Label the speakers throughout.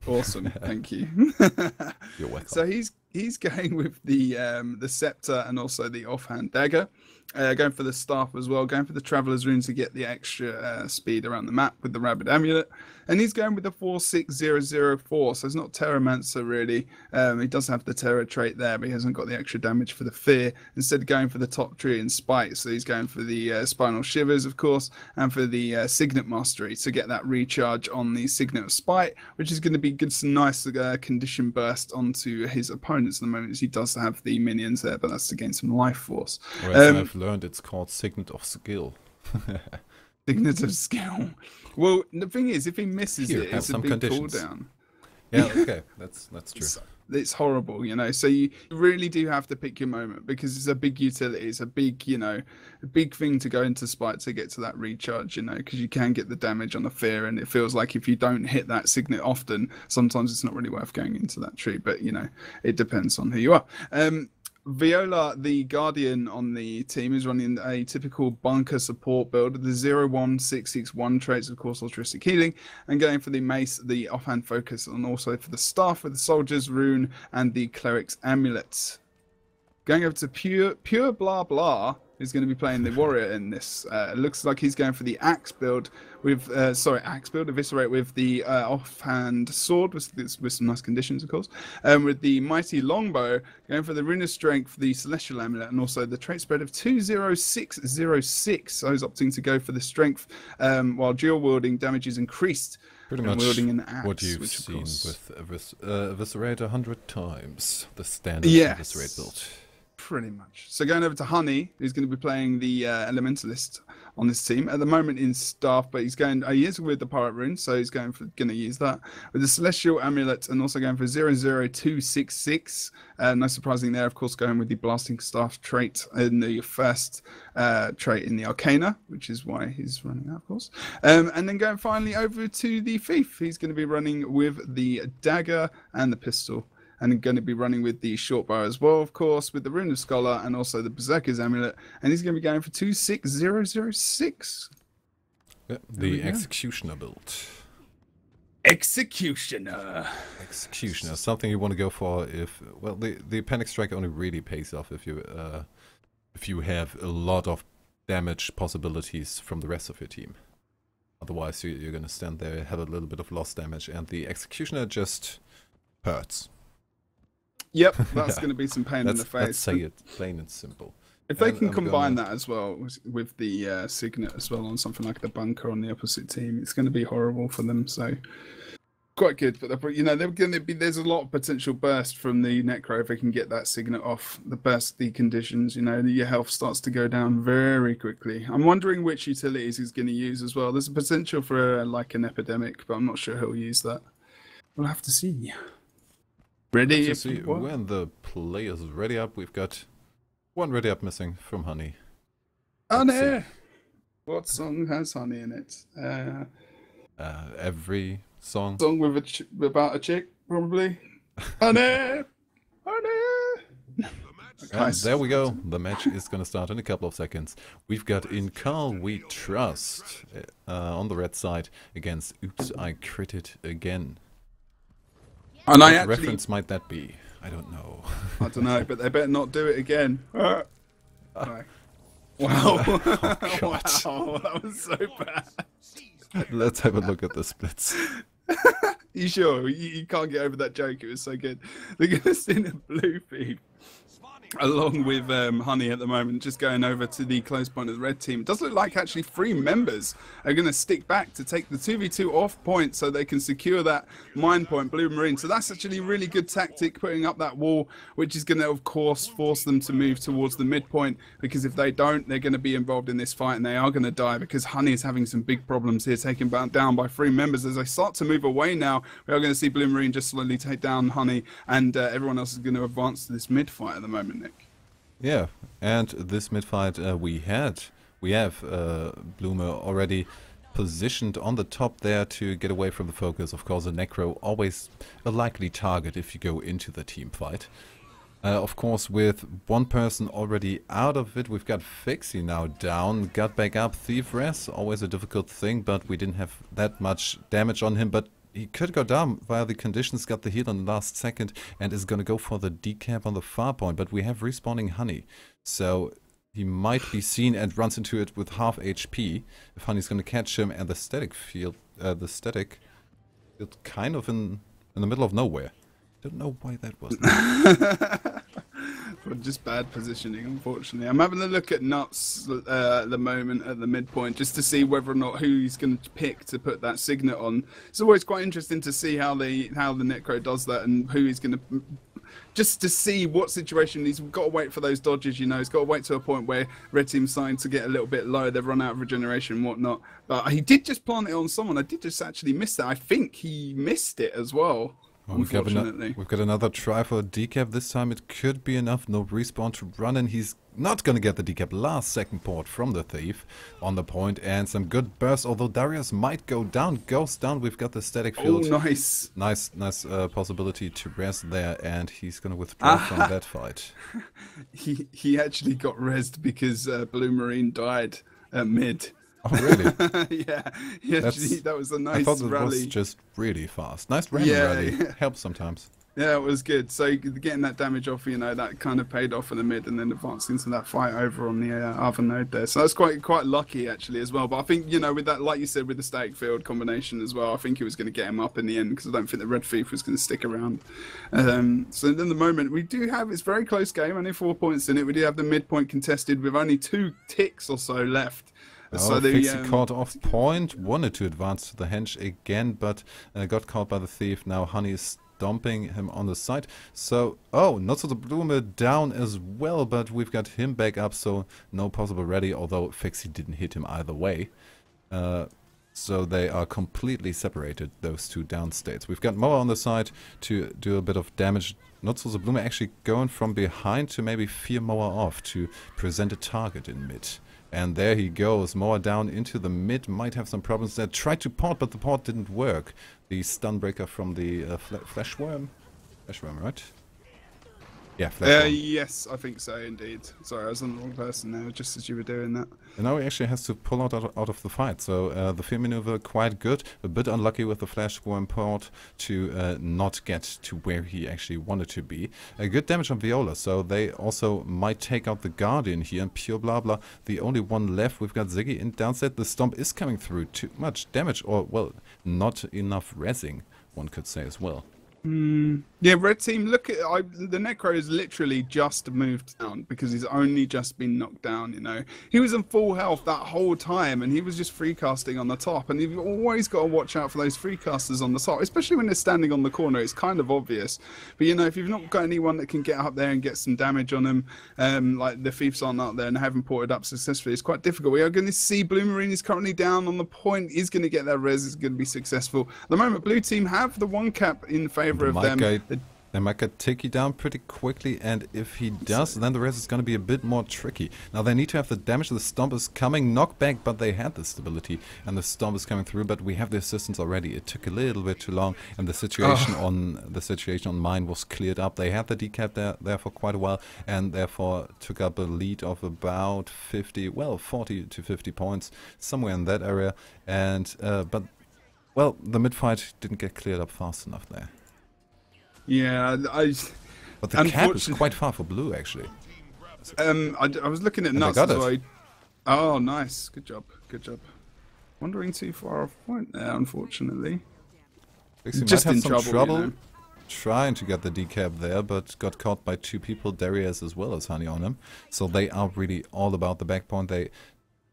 Speaker 1: Awesome, thank you.
Speaker 2: You're welcome.
Speaker 1: So he's going with the scepter and also the offhand dagger. Going for the staff as well, going for the traveler's rune to get the extra speed around the map with the rabbit amulet, and he's going with the 46004. So it's not Terramancer really. He does have the Terror trait there, but he hasn't got the extra damage for the fear. Instead of going for the top tree and spite, so he's going for the spinal shivers, of course, and for the signet mastery to get that recharge on the signet of spite, which is going to be good, some nice condition burst onto his opponents at the moment, as he does have the minions there, but that's to gain some life force.
Speaker 2: Whereas I've learned it's called Signet of Skill.
Speaker 1: Signet of skill. Well, the thing is, if he misses
Speaker 2: Here,
Speaker 1: it,
Speaker 2: have
Speaker 1: it's a
Speaker 2: some
Speaker 1: big
Speaker 2: conditions.
Speaker 1: cooldown.
Speaker 2: Yeah, okay, that's true.
Speaker 1: It's horrible, you know. So you really do have to pick your moment, because it's a big utility. It's a big, you know, a big thing to go into spite to get to that recharge, you know, because you can get the damage on the fear, and it feels like if you don't hit that signet often, sometimes it's not really worth going into that tree. But you know, it depends on who you are. Viola, the Guardian on the team, is running a typical bunker support build. The 01661 traits, of course, altruistic healing, and going for the mace, the offhand focus, and also for the staff with the soldier's rune and the cleric's amulet. Going over to pure blah blah, who's going to be playing the warrior in this. It looks like he's going for the axe build with eviscerate with the offhand sword with some nice conditions, of course. With the mighty longbow, going for the rune of strength, the celestial amulet, and also the trait spread of 20606. So he's opting to go for the strength, while dual wielding damage is increased.
Speaker 2: Pretty much
Speaker 1: wielding an axe,
Speaker 2: what you've seen with Eviscerate 100 times, the standard Eviscerate build.
Speaker 1: Pretty much. So going over to Honey, who's going to be playing the Elementalist on this team at the moment in staff, but he's going. He is with the Pirate Rune, so he's going to use that with the Celestial Amulet, and also going for 00266. No surprising there, of course, going with the Blasting Staff trait in the first trait in the Arcana, which is why he's running that, of course. And then going finally over to the Thief, he's going to be running with the Dagger and the Pistol. And going to be running with the short bow as well, of course, with the Rune of Scholar and also the Berserker's Amulet. And he's going to be going for 26006.
Speaker 2: Yeah, the Executioner build.
Speaker 1: Executioner,
Speaker 2: something you want to go for if, well, the Panic Strike only really pays off if you have a lot of damage possibilities from the rest of your team. Otherwise, you're going to stand there, have a little bit of lost damage, and the Executioner just hurts.
Speaker 1: Yep, that's going to be some pain in the face.
Speaker 2: Let's say it plain and simple.
Speaker 1: If they can combine that as well with the Signet as well on something like the bunker on the opposite team, it's going to be horrible for them. So quite good, but you know they're going to be. There's a lot of potential burst from the Necro if they can get that Signet off. The burst the conditions, you know, your health starts to go down very quickly. I'm wondering which utilities he's going to use as well. There's a potential for like an epidemic, but I'm not sure he'll use that. We'll have to see. Ready?
Speaker 2: When the players ready up, we've got one ready up missing from Honey.
Speaker 1: Honey! What song has Honey in it?
Speaker 2: Every song.
Speaker 1: Song with about a chick, probably. Honey! Honey!
Speaker 2: And there we go. The match is going to start in a couple of seconds. We've got in Karl We Trust on the red side against Oops, I Critted Again.
Speaker 1: And
Speaker 2: what reference might that be? I don't know.
Speaker 1: I don't know, but they better not do it again. Wow.
Speaker 2: Oh,
Speaker 1: Wow, that was so bad.
Speaker 2: Let's have a look at the splits.
Speaker 1: You sure? You can't get over that joke. It was so good. They're going to send a blue feed along with Honey at the moment, just going over to the close point of the red team. It does look like actually 3 members are going to stick back to take the 2v2 off point so they can secure that mine point, Blue Marine. So that's actually a really good tactic, putting up that wall, which is going to, of course, force them to move towards the midpoint, because if they don't, they're going to be involved in this fight and they are going to die, because Honey is having some big problems here, taken down by 3 members. As they start to move away now, we are going to see Blue Marine just slowly take down Honey, and everyone else is going to advance to this mid fight at the moment, Nick.
Speaker 2: Yeah, and this mid-fight we have Bloomer already positioned on the top there to get away from the focus. Of course, a Necro always a likely target if you go into the team fight. Of course, with one person already out of it, we've got Fixie now down, got back up. Thief Res, always a difficult thing, but we didn't have that much damage on him. But he could go down via the conditions, got the heal on the last second, and is going to go for the decap on the far point. But we have respawning Honey, so he might be seen and runs into it with half HP. If Honey's going to catch him, and the static field, kind of in the middle of nowhere. Don't know why that was.
Speaker 1: Well, just bad positioning, unfortunately. I'm having a look at Nuts at the moment at the midpoint just to see whether or not who he's going to pick to put that signet on. It's always quite interesting to see how the Necro does that and who he's going to, just to see what situation he's got to wait for those dodges. You know, he's got to wait to a point where red team's starting to get a little bit low. They've run out of regeneration and whatnot. But he did just plant it on someone. I did just actually miss that. I think he missed it as well.
Speaker 2: Well, we've got another try for a decap. This time it could be enough. No respawn to run in. He's not going to get the decap. Last second port from the Thief on the point. And some good bursts. Although Darius might go down. Goes down. We've got the static field.
Speaker 1: Oh, nice.
Speaker 2: Nice possibility to rest there. And he's going to withdraw from that fight.
Speaker 1: He actually got rezzed because Blue Marine died at mid.
Speaker 2: Oh, really?
Speaker 1: Yeah, actually, that was a nice
Speaker 2: I thought it
Speaker 1: rally.
Speaker 2: was just really fast. Nice random rally.
Speaker 1: Yeah.
Speaker 2: Helps sometimes.
Speaker 1: Yeah, it was good. So getting that damage off, you know, that kind of paid off in the mid and then advancing into that fight over on the other node there. So that's quite lucky, actually, as well. But I think, you know, with that, like you said, with the static field combination as well, I think he was going to get him up in the end because I don't think the red thief was going to stick around. So in the moment, we do have, it's a very close game, only 4 points in it. We do have the midpoint contested with only 2 ticks or so left.
Speaker 2: So Fixie caught off point, wanted to advance to the henge again, but got caught by the Thief. Now Honey is stomping him on the side. So, not so the Bloomer down as well, but we've got him back up, so no possible ready, although Fixie didn't hit him either way. So they are completely separated, those two down states. We've got Moa on the side to do a bit of damage. Not so the Bloomer actually going from behind to maybe fear Moa off to present a target in mid. And there he goes, Moa down into the mid, might have some problems there. Tried to port, but the port didn't work. The stun breaker from the Flashworm. Flashworm, right? Yeah, Flashworm.
Speaker 1: Yes, I think so, indeed. Sorry, I was on the wrong person now, just as you were doing that.
Speaker 2: And now he actually has to pull out of the fight. So the fear maneuver quite good. A bit unlucky with the Flashworm port to not get to where he actually wanted to be. Good damage on Viola. So they also might take out the Guardian here. And Pure Blah Blah, the only one left. We've got Ziggy in downside. The Stomp is coming through. Too much damage, or, well, not enough rezzing, one could say as well.
Speaker 1: Yeah, red team, look at the Necro has literally just moved down because he's only just been knocked down, you know. He was in full health that whole time and he was just free casting on the top, and you've always got to watch out for those free casters on the top, especially when they're standing on the corner. It's kind of obvious, but you know, if you've not got anyone that can get up there and get some damage on them, like the Thieves aren't up there and haven't ported up successfully, it's quite difficult. We are going to see Blue Marine is currently down on the point. He's going to get that res, is going to be successful. At the moment, blue team have the 1 cap in favor of them.
Speaker 2: They might get Tiki down pretty quickly, and if he does, then the rest is going to be a bit more tricky. Now they need to have the damage. The Stomp is coming, knockback, but they had the stability, and the Stomp is coming through. But we have the assistance already. It took a little bit too long, and the situation on mine was cleared up. They had the decap there for quite a while, and therefore took up a lead of about 40 to 50 points, somewhere in that area. And but well, the mid fight didn't get cleared up fast enough there.
Speaker 1: Yeah,
Speaker 2: but the cap is quite far for blue, actually.
Speaker 1: I was looking at Nuts as well. Oh, nice. Good job. Good job. Wandering too far off point there, unfortunately.
Speaker 2: Just in trouble. You know? Trying to get the decap there, but got caught by 2 people, Darius as well as Honey on him. So they are really all about the back point.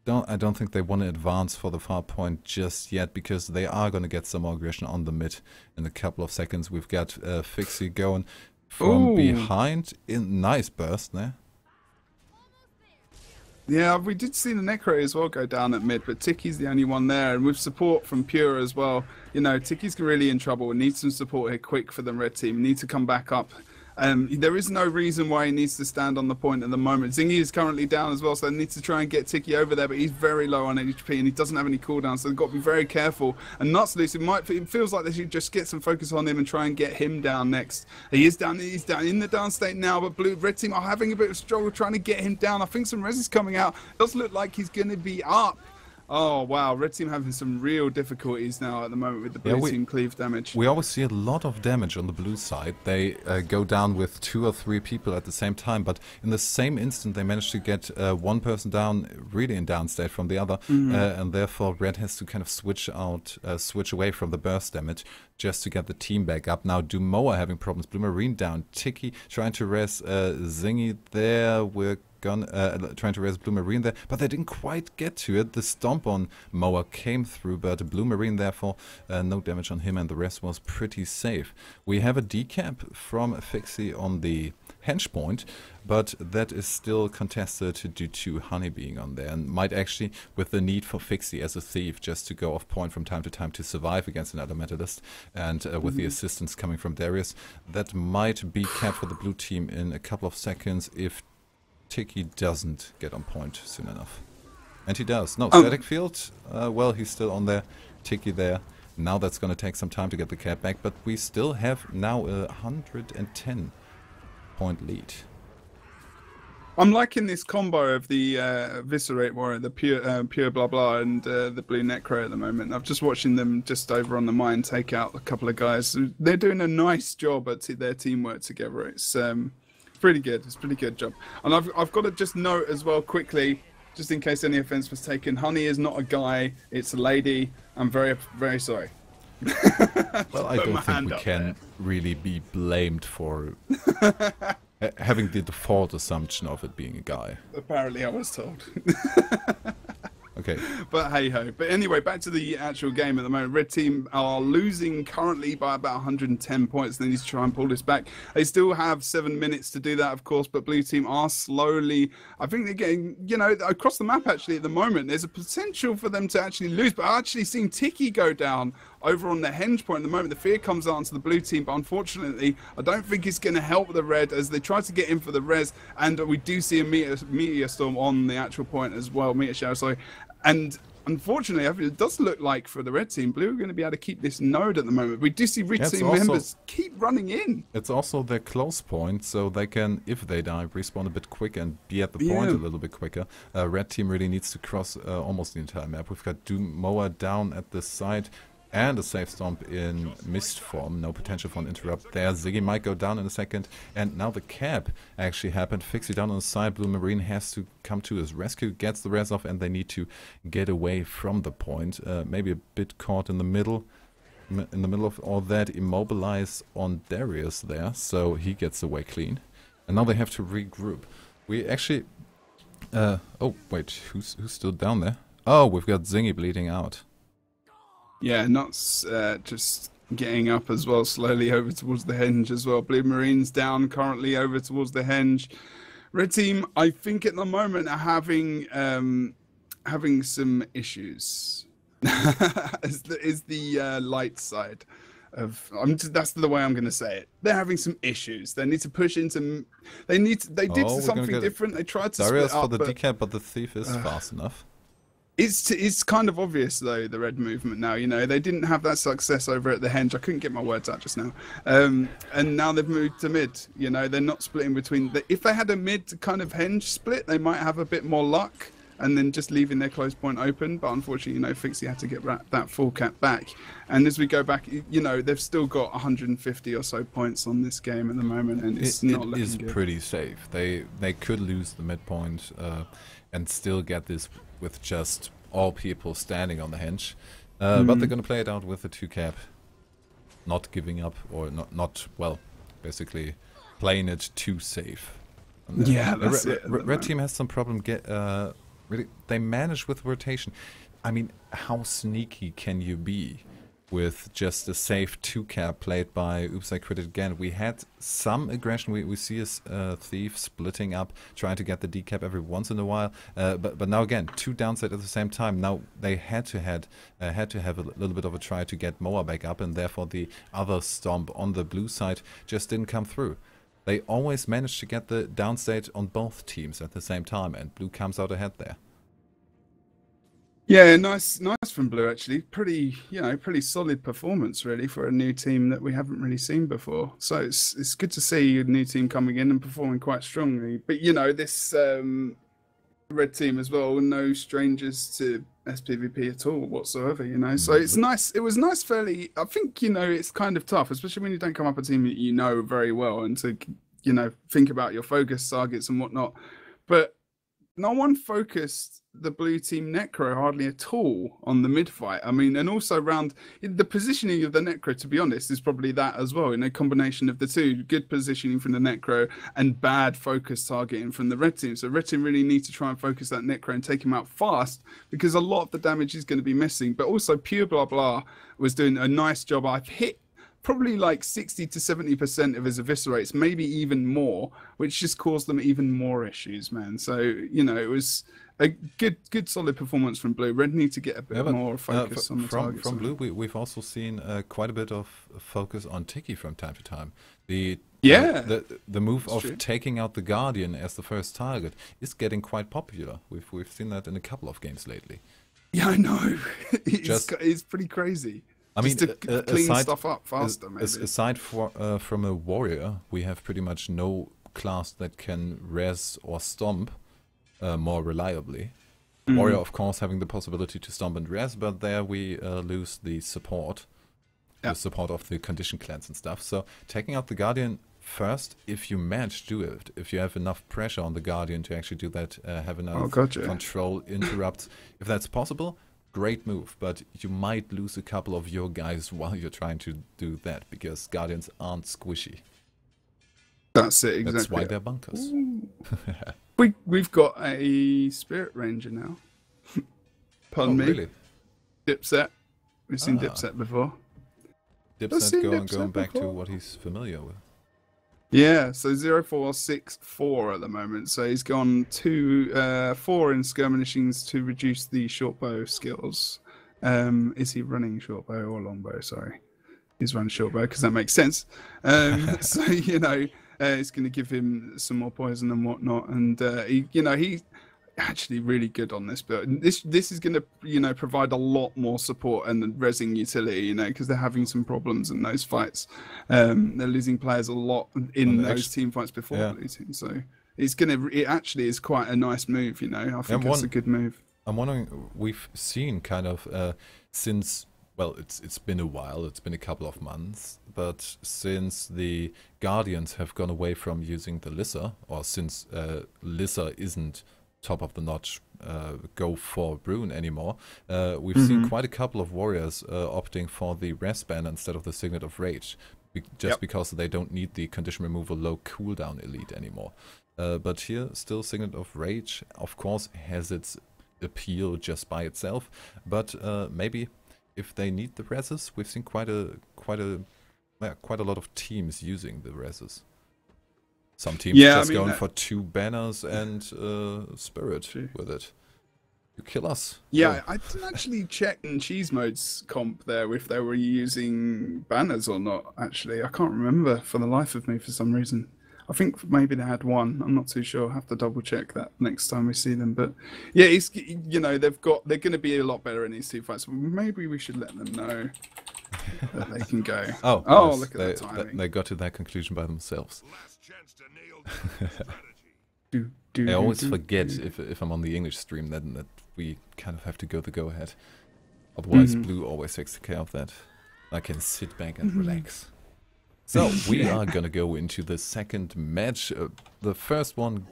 Speaker 2: I don't think they want to advance for the far point just yet, because they are going to get some more aggression on the mid in a couple of seconds. We've got Fixie going from behind in nice burst there.
Speaker 1: Yeah, we did see the Necro as well go down at mid, but Tiki's the only one there, and with support from Pure as well, you know, Tiki's really in trouble. We need some support here quick for the red team. We need to come back up. There is no reason why he needs to stand on the point at the moment. Zingy is currently down as well, so they need to try and get Tiki over there, but he's very low on HP and he doesn't have any cooldowns, so they've got to be very careful. And Nuts loose, it feels like they should just get some focus on him and try and get him down next. He's down in the down state now, but red team are having a bit of struggle trying to get him down. I think some res is coming out. It does look like he's going to be up. Oh wow, red team having some real difficulties now at the moment with the
Speaker 2: Yeah,
Speaker 1: blue team cleave damage.
Speaker 2: we always see a lot of damage on the blue side. They go down with 2 or 3 people at the same time, but in the same instant they manage to get one person down, really in down state from the other, and therefore red has to kind of switch away from the burst damage just to get the team back up. Now Dumoa having problems, Blue Marine down, Tiki trying to res Zingy there, we're trying to res Blue Marine there, but they didn't quite get to it. The stomp on Moa came through, but Blue Marine therefore no damage on him, and the rest was pretty safe. We have a decap from Fixie on the hench point, but that is still contested due to Honey being on there, and might actually, with the need for Fixie as a thief just to go off point from time to time to survive against an Elementalist, and with the assistance coming from Darius, that might be capped for the blue team in a couple of seconds if Tiki doesn't get on point soon enough. And he does. No, static field, well, he's still on there. Tiki there. Now that's going to take some time to get the cap back, but we still have now a 110 point lead.
Speaker 1: I'm liking this combo of the Viscerate Warrior, the pure blah blah, and the blue Necro at the moment. I've just watching them just over on the mine take out a couple of guys. They're doing a nice job at their teamwork together. It's pretty good. It's a pretty good job. And I've got to just note as well quickly, just in case any offense was taken, Honey is not a guy, it's a lady. I'm very, very sorry.
Speaker 2: Well, I don't think we can really be blamed for having the default assumption of it being a guy.
Speaker 1: Apparently I was told.
Speaker 2: Okay.
Speaker 1: But hey ho. But anyway, back to the actual game at the moment. Red team are losing currently by about 110 points. They need to try and pull this back. They still have 7 minutes to do that, of course, but blue team are slowly, I think they're getting, you know, across the map actually at the moment. There's a potential for them to actually lose, but I've actually seen Tiki go down over on the henge point at the moment. The fear comes down to the blue team, but unfortunately, I don't think it's going to help the red as they try to get in for the res, and we do see a meteor storm on the actual point as well, meteor shower, sorry. And unfortunately, I think it does look like for the red team, blue are going to be able to keep this node at the moment. We do see red team members keep running in.
Speaker 2: It's also their close point, so they can, if they die, respawn a bit quicker and be at the point a little bit quicker. Red team really needs to cross almost the entire map. We've got Moa down at the side, and a safe stomp in mist form. No potential for an interrupt there. Ziggy might go down in a second. And now the cap actually happened. Fixie down on the side. Blue Marine has to come to his rescue. Gets the res off, and they need to get away from the point. Maybe a bit caught in the middle. In the middle of all that, immobilize on Darius there. So he gets away clean. And now they have to regroup. We actually... oh, wait. Who's still down there? Oh, we've got Zingy bleeding out.
Speaker 1: Yeah, Nuts just getting up as well, slowly over towards the henge as well. Blue Marine's down currently over towards the henge. Red team, I think at the moment are having some issues. is the light side of that's the way I'm going to say it. They're having some issues. They need to push into. They did something different. They tried to
Speaker 2: Darius
Speaker 1: split up,
Speaker 2: for the decap, but the thief is fast enough.
Speaker 1: It's kind of obvious though, the red movement now, you know, they didn't have that success over at the henge. I couldn't get my words out just now. And now they've moved to mid, you know, they're not splitting between if they had a mid kind of henge split, they might have a bit more luck and then just leaving their close point open. But unfortunately, you know, Fixie had to get that full cap back. And as we go back, you know, they've still got 150 or so points on this game at the moment, and it's not looking good.
Speaker 2: It is pretty safe. They could lose the midpoint and still get this with just all people standing on the henge. But they're going to play it out with the 2 cap. Not giving up, or not well, basically playing it too safe.
Speaker 1: Yeah, that's it.
Speaker 2: Red team has some problem really, they manage with rotation. I mean, how sneaky can you be with just a safe 2 cap played by Oops I Crit It Again? We had some aggression. We see a thief splitting up, trying to get the decap every once in a while. But now again, 2 downside at the same time. Now they had to have a little bit of a try to get Moa back up, and therefore the other stomp on the blue side just didn't come through. They always managed to get the downstate on both teams at the same time, and blue comes out ahead there.
Speaker 1: Yeah, nice from blue actually. Pretty solid performance really for a new team that we haven't really seen before. So it's good to see a new team coming in and performing quite strongly. But you know, this red team as well, no strangers to sPVP at all whatsoever, you know. So it's nice. It was nice, fairly. I think, you know, it's kind of tough, especially when you don't come up a team that you know very well, and to, you know, think about your focus targets and whatnot. But no one focused the blue team Necro hardly at all on the mid fight. I mean, and also around the positioning of the Necro, to be honest, is probably that as well. In a combination of the two, good positioning from the Necro and bad focus targeting from the red team. So red team really need to try and focus that Necro and take him out fast, because a lot of the damage is going to be missing. But also Pure Blah Blah was doing a nice job. I've hit probably like 60 to 70% of his eviscerates, maybe even more, which just caused them even more issues, man. So, you know, it was a good solid performance from Blue. Red need to get a bit more focus on the targets.
Speaker 2: From Blue, we've also seen quite a bit of focus on Tiki from time to time. The move of taking out the Guardian as the first target is getting quite popular. We've seen that in a couple of games lately.
Speaker 1: Yeah, I know. It's pretty crazy. I mean, just to clean stuff up faster, maybe.
Speaker 2: Aside from a warrior, we have pretty much no class that can res or stomp more reliably. Warrior, of course, having the possibility to stomp and res, but there we lose the support. The support of the condition cleanse and stuff. So taking out the Guardian first, if you manage to do it, if you have enough pressure on the Guardian to actually do that, have enough control, interrupts, if that's possible, great move, but you might lose a couple of your guys while you're trying to do that, because Guardians aren't squishy.
Speaker 1: That's it, exactly.
Speaker 2: That's why they're bunkers.
Speaker 1: We've got a Spirit Ranger now. Pardon me. Really? Dipset. We've seen Dipset before.
Speaker 2: Dipset going back to what he's familiar with.
Speaker 1: Yeah, so 0464 at the moment. So he's gone 4 in skirmishings to reduce the short bow skills. Is he running short bow or long bow? Sorry, he's running short bow because that makes sense. So, you know, it's going to give him some more poison and whatnot. And he actually really good on this, but this is going to, you know, provide a lot more support and resing utility, you know, because they're having some problems in those fights. They're losing players a lot in those team fights before losing, so it actually is quite a nice move, you know. I think it's a good move.
Speaker 2: I'm wondering, we've seen kind of since, well, it's been a while, it's been a couple of months, but since the Guardians have gone away from using the Lissa, or since Lissa isn't top of the notch go for Brune anymore, we've seen quite a couple of warriors opting for the res ban instead of the Signet of Rage, just because they don't need the condition removal low cooldown elite anymore. But here still Signet of Rage of course has its appeal just by itself, but maybe if they need the reses, we've seen quite a lot of teams using the reses. Some teams going for 2 banners and Spirit with it. You kill us.
Speaker 1: Yeah, I didn't actually check in Cheese Mode's comp there if they were using banners or not, actually. I can't remember for the life of me for some reason. I think maybe they had one. I'm not too sure. I'll have to double check that next time we see them. But yeah, it's, you know, they're going to be a lot better in these two fights. Maybe we should let them know that they can go.
Speaker 2: Oh, yes,
Speaker 1: look at that timing.
Speaker 2: They got to that conclusion by themselves. I always forget if I'm on the English stream that we kind of have to go the go-ahead. Otherwise, Blue always takes care of that. I can sit back and relax. So, we are gonna go into the second match. The first one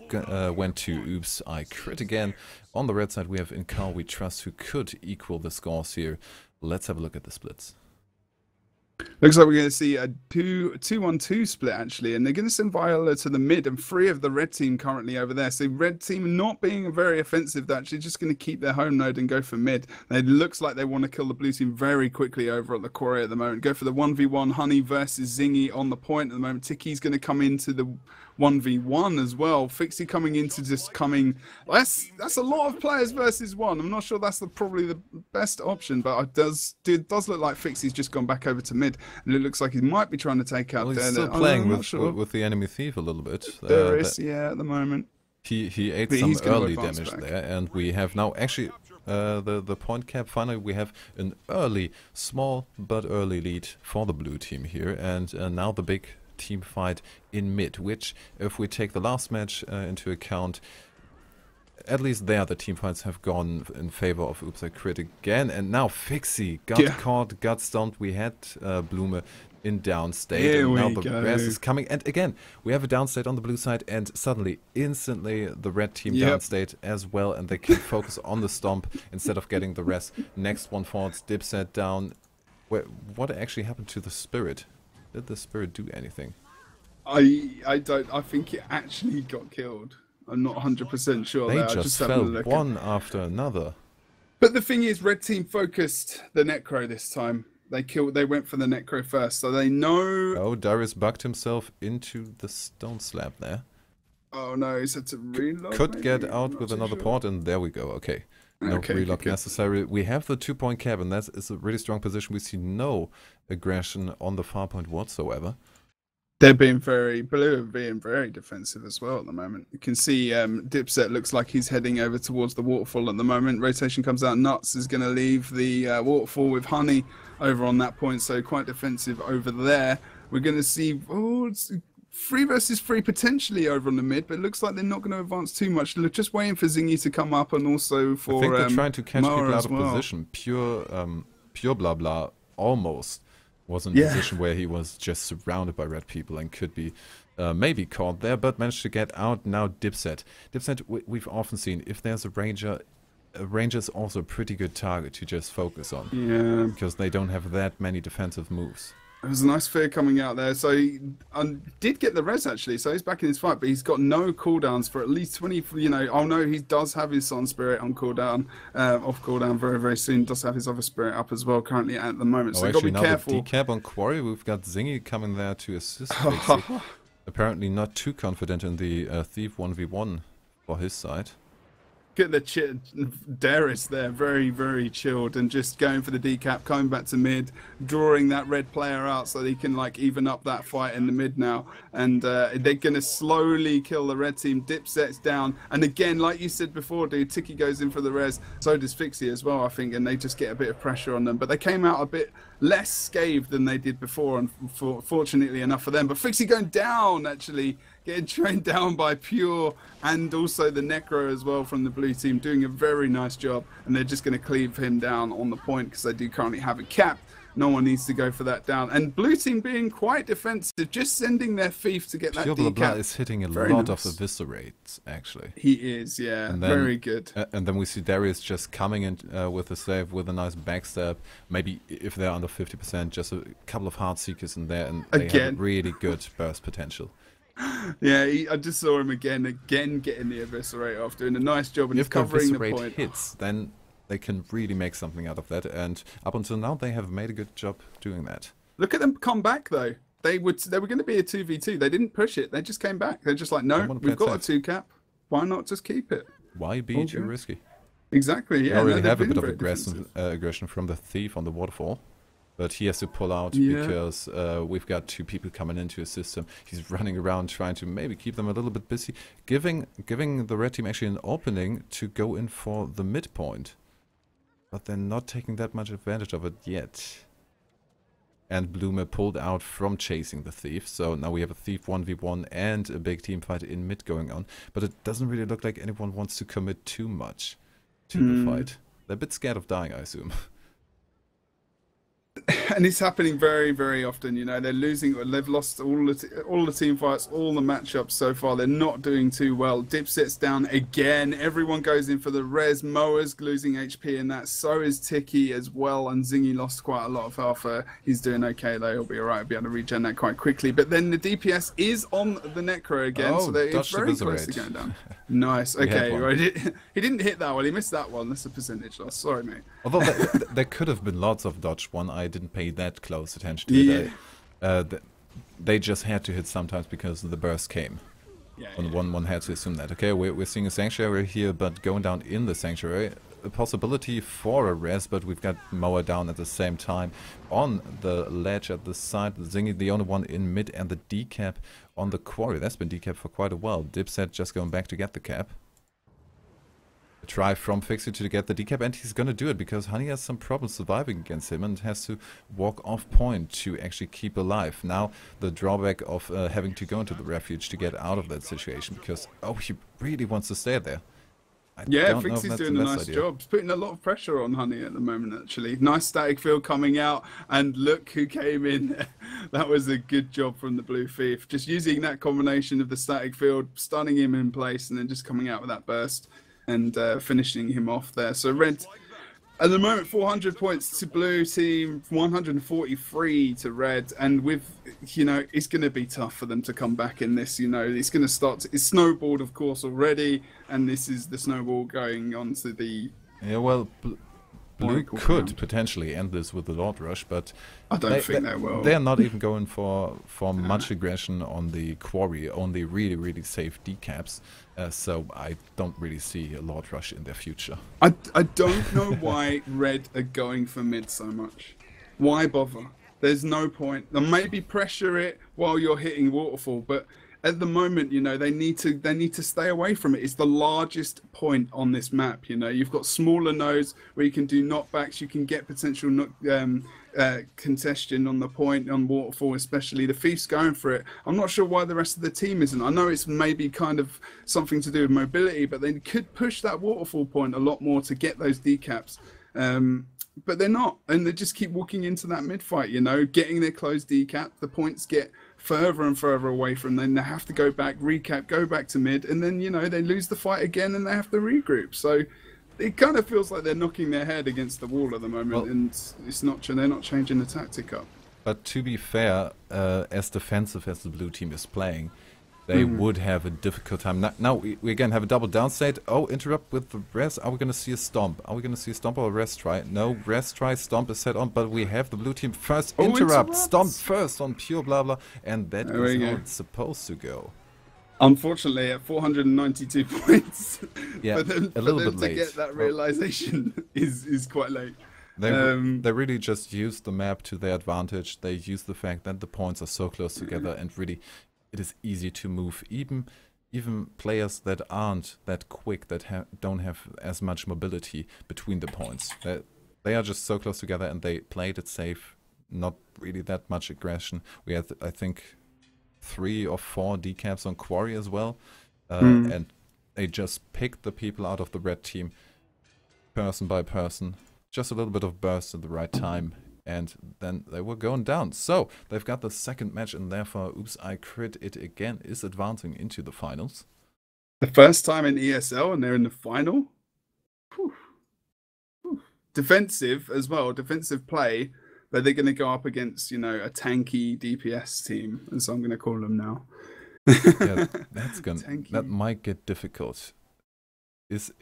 Speaker 2: went to Oops, I Crit again. On the red side, we have Karl We Trust, who could equal the scores here. Let's have a look at the splits.
Speaker 1: Looks like we're going to see a 2-1-2 split, actually, and they're going to send Viola to the mid and 3 of the red team currently over there. So red team not being very offensive, they're actually just going to keep their home node and go for mid. And it looks like they want to kill the blue team very quickly over at the quarry at the moment. Go for the 1v1, Honey versus Zingy on the point at the moment. Tiki's going to come into the 1v1 as well. Fixie coming into just coming. That's a lot of players versus one. I'm not sure that's probably the best option, but it does look like Fixie's just gone back over to mid, and it looks like he might be trying to take out.
Speaker 2: Well, he's still playing with the enemy thief a little bit.
Speaker 1: There is, yeah, at the moment.
Speaker 2: He ate some early damage there, and we have now actually the point cap. Finally, we have an small but early lead for the blue team here, and now the big team fight in mid, which if we take the last match into account, at least there the team fights have gone in favor of Oops I Crit again. And now Fixie got caught, got stumped. We had Blume in downstate,
Speaker 1: Here
Speaker 2: and now
Speaker 1: we
Speaker 2: the
Speaker 1: go.
Speaker 2: res is coming. And again, we have a downstate on the blue side, and suddenly, instantly, the red team downstate as well, and they can focus on the stomp instead of getting the res. Next one forwards, Dipset down. What actually happened to the Spirit? Did the Spirit do anything?
Speaker 1: I think it actually got killed. I'm not 100% sure.
Speaker 2: They just fell one after another.
Speaker 1: But the thing is, red team focused the Necro this time. They went for the Necro first, so they know.
Speaker 2: Oh, Darius bugged himself into the stone slab there.
Speaker 1: Oh no, he's had to reload.
Speaker 2: Could get out with another port, and there we go. Okay. No relock necessary. We have the 2-point cap, and that is a really strong position. We see no aggression on the far point whatsoever.
Speaker 1: They're being Blue are being very defensive as well at the moment. You can see Dipset looks like he's heading over towards the waterfall at the moment. Rotation comes out. Nuts is going to leave the waterfall with Honey over on that point, so quite defensive over there. We're going to see it's 3 versus 3 potentially over on the mid, but it looks like they're not going to advance too much. They're just waiting for Zingy to come up, and also for
Speaker 2: I think they're trying to catch
Speaker 1: Mara
Speaker 2: people out of
Speaker 1: well.
Speaker 2: position. Pure blah blah almost was in a position where he was just surrounded by red people and could be maybe caught there, but managed to get out. Now Dipset. Dipset, we've often seen, if there's a Ranger is also a pretty good target to just focus on.
Speaker 1: Yeah.
Speaker 2: Because they don't have that many defensive moves.
Speaker 1: It was a nice fear coming out there. So he did get the res actually, so he's back in his fight, but he's got no cooldowns for at least 20, oh no, he does have his Sun Spirit on cooldown, off cooldown very, very soon. Does have his other Spirit up as well currently at the moment. So
Speaker 2: actually,
Speaker 1: you've got to be careful.
Speaker 2: The decap on Quarry, we've got Zingy coming there to assist. Apparently not too confident in the Thief 1v1 for his side.
Speaker 1: Get the Darius there, very, very chilled, and just going for the decap, coming back to mid, drawing that red player out so they can like even up that fight in the mid now. And they're going to slowly kill the red team. Dipset's down, and again, like you said before, dude, Tiki goes in for the res, so does Fixie as well, I think, and they just get a bit of pressure on them. But they came out a bit less scathed than they did before, and fortunately enough for them. But Fixie going down, actually getting trained down by Pure and also the Necro as well from the blue team, doing a very nice job. And they're just going to cleave him down on the point because they do currently have a cap. No one needs to go for that down. And blue team being quite defensive, just sending their thief to get that decap.
Speaker 2: Is hitting a lot of eviscerates, actually.
Speaker 1: He is, yeah. And then, very good.
Speaker 2: And then we see Darius just coming in with a save, with a nice backstab. Maybe if they're under 50%, just a couple of hard seekers in there, and they have really good burst potential.
Speaker 1: Yeah, I just saw him again getting the eviscerate off, doing a nice job, and he's covering the point.
Speaker 2: Hits, then they can really make something out of that, and up until now they have made a good job doing that.
Speaker 1: Look at them come back though. They were going to be a 2v2. They didn't push it. They just came back. They're just like, no, we've got a 2 cap. Why not just keep it?
Speaker 2: Why be too risky?
Speaker 1: Exactly. Yeah.
Speaker 2: We already have a bit of aggression from the thief on the waterfall. But he has to pull out because we've got 2 people coming into his system. He's running around trying to maybe keep them a little bit busy, giving the red team actually an opening to go in for the midpoint. But they're not taking that much advantage of it yet. And Blume pulled out from chasing the thief. So now we have a thief 1v1 and a big team fight in mid going on. But it doesn't really look like anyone wants to commit too much to the fight. They're a bit scared of dying, I assume.
Speaker 1: And it's happening very, very often. You know, they're losing. They've lost all the team fights, all the matchups so far. They're not doing too well. Dipset's down again. Everyone goes in for the res. Moa's losing HP in that. So is Tiki as well. And Zingy lost quite a lot of health. He's doing okay though. He'll be alright. He'll be able to regen that quite quickly. But then the DPS is on the Necro again, so they're very close to going down. Nice. Okay, right. He didn't hit that one. He missed that one. That's a percentage loss. Sorry, mate.
Speaker 2: Although there could have been lots of dodge one. I didn't pay that close attention to it. They just had to hit sometimes because the burst came. One had to assume that. Okay, we're seeing a sanctuary here, but going down in the sanctuary, a possibility for a res, but we've got Moa down at the same time on the ledge at the side. Zingy the only one in mid, and the decap on the quarry. That's been decapped for quite a while. Dipset just going back to get the cap. A try from Fixie to get the decap, and he's gonna do it because Honey has some problems surviving against him and has to walk off point to actually keep alive. Now the drawback of having to go into the refuge to get out of that situation, because he really wants to stay there.
Speaker 1: Yeah,
Speaker 2: don't know if
Speaker 1: Fixie's
Speaker 2: that's the
Speaker 1: doing a
Speaker 2: best
Speaker 1: nice
Speaker 2: idea.
Speaker 1: job. He's putting a lot of pressure on Honey at the moment, actually. Nice static field coming out, and look who came in. That was a good job from the Blue Thief. Just using that combination of the static field, stunning him in place, and then just coming out with that burst and finishing him off there. So Red, at the moment, 400 points to Blue Team, 143 to Red, and with, you know, it's going to be tough for them to come back in this. You know, it's going to start. It's snowballed, of course, already, and this is the snowball going on to the.
Speaker 2: Yeah, well, Blue
Speaker 1: Oracle
Speaker 2: could
Speaker 1: round.
Speaker 2: potentially end this with the Lord Rush, but
Speaker 1: I don't think they will.
Speaker 2: they're not even going for much aggression on the quarry, only really safe decaps. So I don't really see a Lord Rush in their future.
Speaker 1: I don't know why Red are going for mid so much. Why bother? There's no point. Maybe pressure it while you're hitting waterfall, but at the moment, you know, they need to stay away from it. It's the largest point on this map. You know, you've got smaller nodes where you can do knockbacks. You can get potential congestion on the point on waterfall, especially. The Thief's going for it. I'm not sure why the rest of the team isn't. I know it's maybe kind of something to do with mobility, but they could push that waterfall point a lot more to get those decaps. But they're not, and they just keep walking into that mid fight, you know, getting their closed decap. The points get further and further away from them. They have to go back, recap, go back to mid, and then, you know, they lose the fight again and they have to regroup. So it kind of feels like they're knocking their head against the wall at the moment, well, and it's not, they're not changing the tactic up.
Speaker 2: But to be fair, as defensive as the blue team is playing, they would have a difficult time. Now we again have a double down state. Oh, interrupt with the rest. Are we going to see a stomp? Are we going to see a stomp or a rest try? No, rest try, stomp is set on, but we have the blue team first. Oh, interrupt, stomp first on pure blah blah, and that is how it's supposed to go.
Speaker 1: Unfortunately, at 492 points,
Speaker 2: yeah,
Speaker 1: for them,
Speaker 2: a little bit
Speaker 1: to
Speaker 2: late.
Speaker 1: Get that realization is quite late.
Speaker 2: They really just used the map to their advantage. They used the fact that the points are so close together, and really, it is easy to move. Even players that aren't that quick, that don't have as much mobility between the points. They are just so close together, and they played it safe. Not really that much aggression. We had, I think, 3 or 4 decaps on quarry as well, and they just picked the people out of the red team, person by person. Just a little bit of burst at the right time, and then they were going down. So they've got the second match, and therefore, oops, I crit it again, is advancing into the finals.
Speaker 1: The first time in ESL, and they're in the final. Whew. Whew. Defensive as well, defensive play, but they're going to go up against, you know, a tanky DPS team, and so I'm going to call them now.
Speaker 2: Yeah, that might get difficult. Is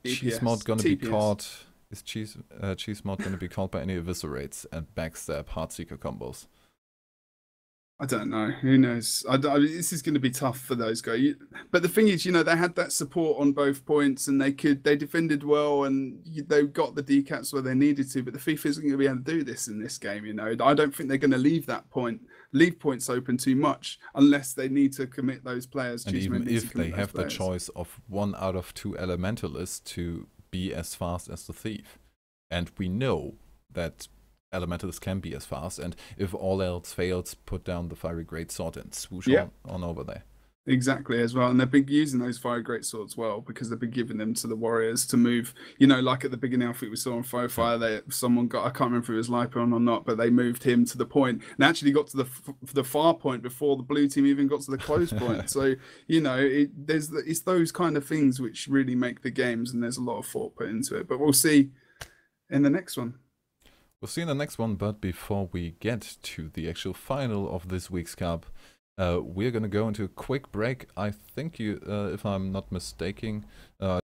Speaker 2: Cheese Mod going to be caught? Is Cheese Mod going to be called by any eviscerates and backstab Heartseeker combos?
Speaker 1: I don't know. Who knows? This is going to be tough for those guys. But the thing is, you know, they had that support on both points, and they defended well, and they got the decaps where they needed to. But the Thief isn't going to be able to do this in this game. You know, I don't think they're going to leave points open too much unless they need to commit those players.
Speaker 2: And even if they have the choice of 1 out of 2 elementalists to be as fast as the Thief, and we know that elementalists can be as fast, and if all else fails, put down the fiery great sword and swoosh on over there.
Speaker 1: Exactly, as well. And they've been using those fire great swords well, because they've been giving them to the warriors to move, you know, like at the beginning, I think we saw on Fire, someone got, I can't remember if it was Lipon or not, but they moved him to the point and actually got to the far point before the blue team even got to the close point. So, you know, it's those kind of things which really make the games, and there's a lot of thought put into it. But we'll see in the next one.
Speaker 2: We'll see in the next one, but before we get to the actual final of this week's Cup, we're going to go into a quick break. I think if I'm not mistaken,